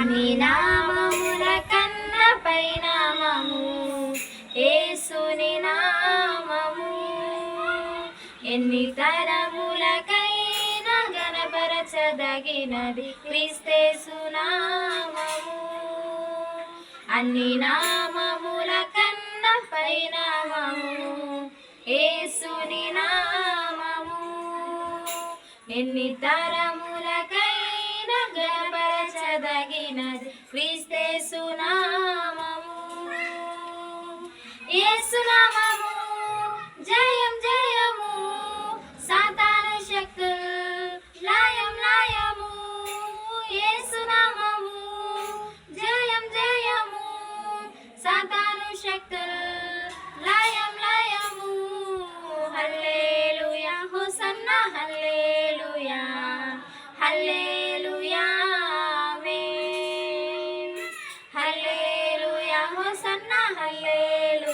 నీ నామముల కన్న పై నామము యేసుని నామము. ఎన్ని తరములకైనా గణపరచదగినది క్రీస్తేసు నామము. అన్ని నామముల కన్న పై నామము యేసుని నామము. ఎన్ని తరములకైనా గణపరచదగినది క్రీస్తేసు నామము. యేసు నామము జయం జయము, సాతాను శక్తులు లయం లయము. యేసు నామము జయం జయము, సాతాను శక్తులు లయం లయము. Hallelujah hosanna hallelujah hallelujah amen. Hallelujah hosanna హల్లెలూయా.